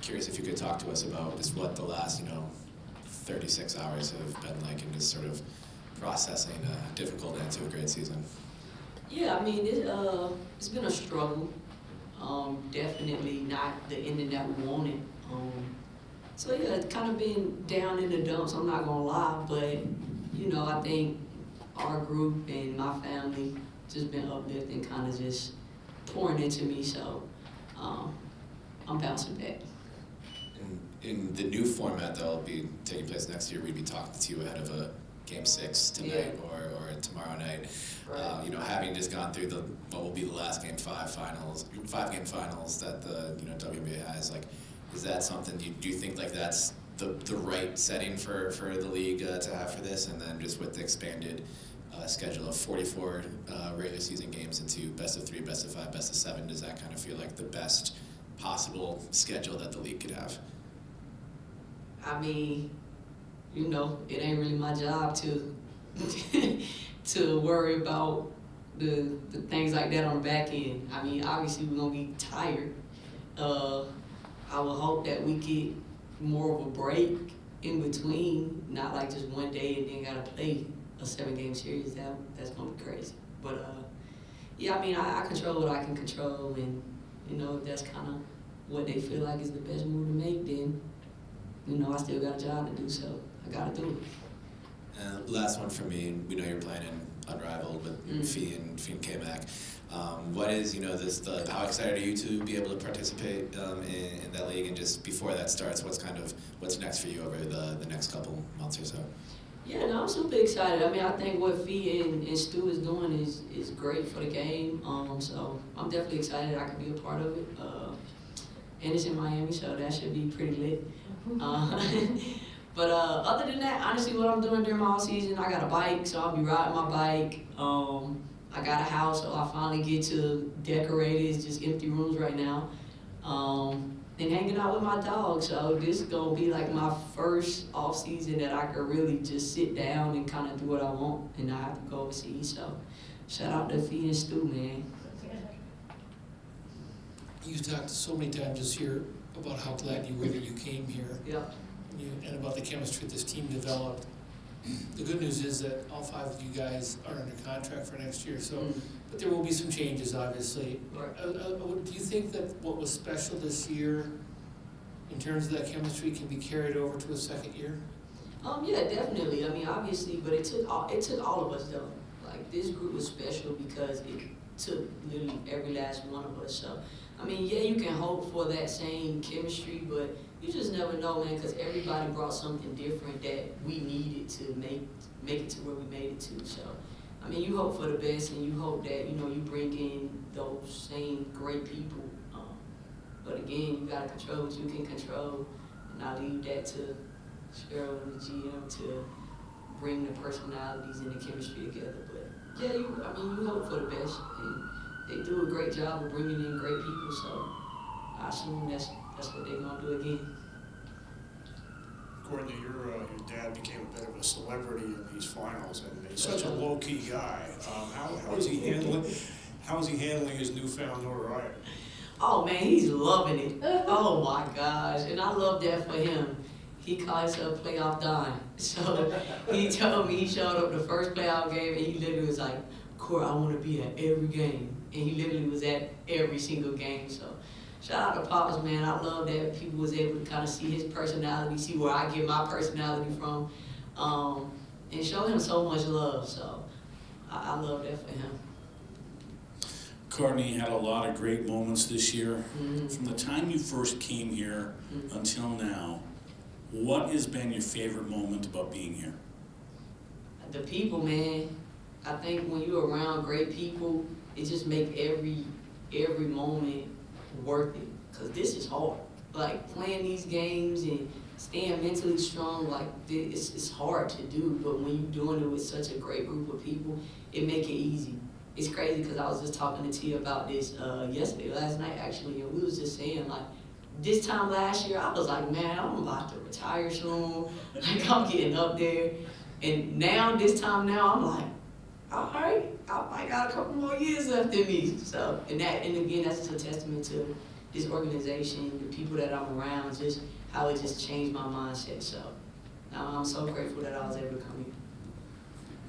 curious if you could talk to us about just what the last 36 hours have been like, and just sort of processing a difficult end to a great season. Yeah, I mean, it's been a struggle. Definitely not the ending that we wanted. So yeah, it's kind of been down in the dumps, I'm not gonna lie, but I think our group and my family just been uplifting, kind of just pouring into me, so I'm bouncing back. In the new format that will be taking place next year, we'd be talking to you ahead of a Game 6 tonight or tomorrow night. Right. Having just gone through what will be the last Game 5 5-game finals that the WNBA has, like, is that something, do you think like that's the right setting for the league to have for this? And then just with the expanded schedule of 44 regular season games into best of 3, best of 5, best of 7, does that kind of feel like the best possible schedule that the league could have? I mean, it ain't really my job to to worry about the things like that on the back end. I mean, obviously we're gonna be tired. I would hope that we get more of a break in between, not like just one day and then gotta play a 7-game series. That's gonna be crazy. But yeah, I mean, I control what I can control, and if that's kind of what they feel like is the best move to make, then I still got a job to do, so I gotta do it. And last one for me, and we know you're playing in Unrivaled with Fee and K-Mac. What is, how excited are you to be able to participate in that league? And just before that starts, what's next for you over the next couple months or so? Yeah, no, I'm super excited. I mean, I think what Fee and Stu is doing is great for the game. So I'm definitely excited I can be a part of it. And it's in Miami, so that should be pretty lit. But other than that, honestly, what I'm doing during my off season, I got a bike, so I'll be riding my bike. I got a house, so I finally get to decorate it. It's just empty rooms right now. And hanging out with my dog, so this is gonna be like my first off season that I could really just sit down and kind of do what I want and not have to go overseas. So shout out to Fee and Stu, man. You talked so many times this year about how glad you were that you came here. Yeah. And about the chemistry this team developed. The good news is that all 5 of you guys are under contract for next year, so but there will be some changes, obviously. Right. Do you think that what was special this year, in terms of that chemistry, can be carried over to a second year? Yeah, definitely. I mean, obviously, but it took all of us though. Like, this group was special because it took literally every last one of us. So, I mean, yeah, you can hope for that same chemistry, but you just never know, man, because everybody brought something different that we needed to make it to where we made it to. So, I mean, you hope for the best, and you hope that, you bring in those same great people. But again, you gotta control what you can control, and I leave that to Cheryl and the GM to bring the personalities and the chemistry together. But yeah, you hope for the best, and they do a great job of bringing in great people. So I assume that's what they're gonna do again. Courtney, your dad became a bit of a celebrity in these finals, and he's such a low-key guy. How is he handling his newfound notoriety? Oh man, he's loving it. Oh my gosh, and I love that for him. He calls himself Playoff Don. So he told me he showed up the first playoff game and he literally was like, Court, I want to be at every game. And he literally was at every single game. So shout out to Pops, man. I love that people was able to kind of see his personality, see where I get my personality from, and show him so much love. So I love that for him. Courtney had a lot of great moments this year. From the time you first came here until now, what has been your favorite moment about being here? The people, man. I think when you're around great people, it just makes every moment worth it. Cause this is hard. Like, playing these games and staying mentally strong, like, it's hard to do. But when you're doing it with such a great group of people, it make it easy. It's crazy because I was just talking to Tia about this last night actually, and we was just saying, like, this time last year, I was like, man, I'm about to retire soon. Like, I'm getting up there. And now, this time now, I'm like, all right, I got a couple more years left in me. So, and again, that's just a testament to this organization, the people that I'm around, just how it just changed my mindset. So I'm so grateful that I was able to come here.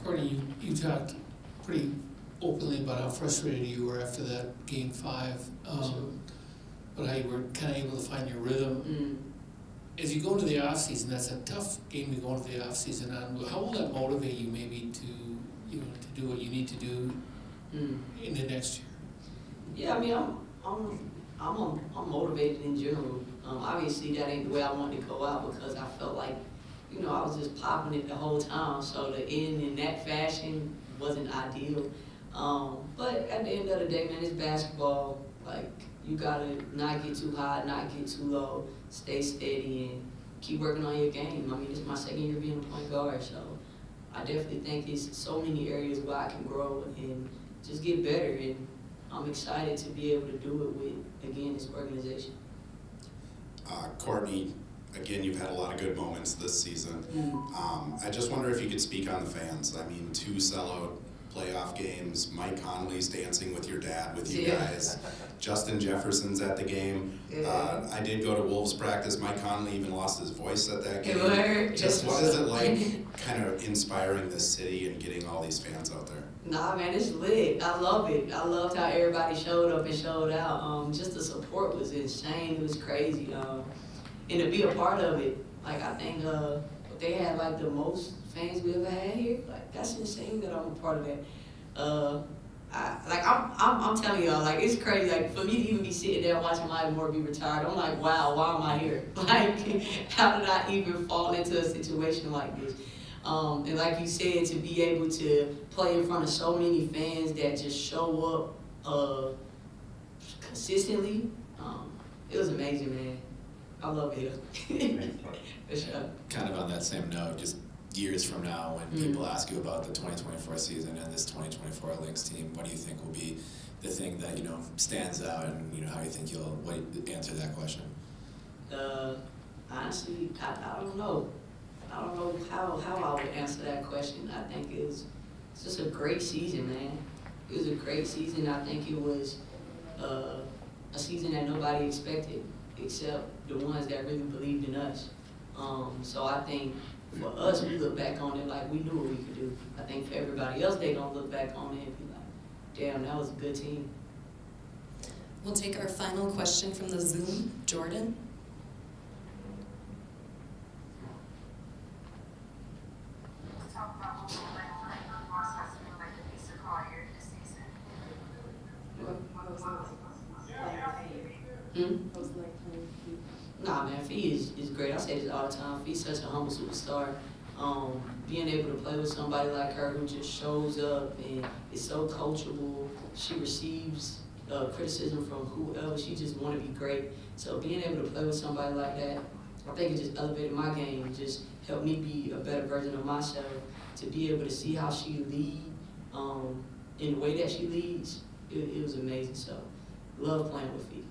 Courtney, you talked pretty openly about how frustrated you were after that game 5, Sure. but how you were kind of able to find your rhythm. As you go into the off season, that's a tough game to go into the off season on. How will that motivate you maybe to, you know, to do what you need to do in the next year? Yeah, I mean, I'm motivated in general. Obviously, that ain't the way I wanted to go out because I felt like, you know, I was just popping it the whole time. So to end in that fashion wasn't ideal. But at the end of the day, man, it's basketball. Like, you gotta not get too high, not get too low, stay steady, and keep working on your game. I mean, this is my second year being a point guard, so I definitely think there's so many areas where I can grow and just get better. And I'm excited to be able to do it with, again, this organization. Courtney, again, you've had a lot of good moments this season. I just wonder if you could speak on the fans. I mean, 2 sellout playoff games, Mike Conley's dancing with your dad, with you guys. Justin Jefferson's at the game. I did go to Wolves practice. Mike Conley even lost his voice at that game. Just what is it like kind of inspiring this city and getting all these fans out there? Nah, man, it's lit. I love it. I loved how everybody showed up and showed out. Just the support was insane. It was crazy. And to be a part of it, like, I think they had like the most fans we ever had here. Like, that's insane that I'm a part of that. I'm telling y'all, like, it's crazy. Like, for me to even be sitting there watching Mike Moore be retired, I'm like, wow, why am I here? Like, how did I even fall into a situation like this? And like you said, to be able to play in front of so many fans that just show up consistently, it was amazing, man. I love it. For sure. Kind of on that same note, just years from now, when people ask you about the 2024 season and this 2024 Lynx team, what do you think will be the thing that, you know, stands out, and, you know, how you think you'll answer that question? Honestly, I don't know. I don't know how I would answer that question. I think it's just a great season, man. It was a great season. I think it was a season that nobody expected except the ones that really believed in us. So I think for us, we look back on it like we knew what we could do. I think for everybody else, they gonna look back on it and be like, damn, that was a good team. We'll take our final question from the Zoom. Jordan? Nah, man, Fee is great. I say this all the time. Fee's such a humble superstar. Being able to play with somebody like her who just shows up and is so coachable. She receives criticism from whoever. She just want to be great. So being able to play with somebody like that, I think it just elevated my game. It just helped me be a better version of myself. To be able to see how she lead in the way that she leads, it was amazing. So love playing with Fee.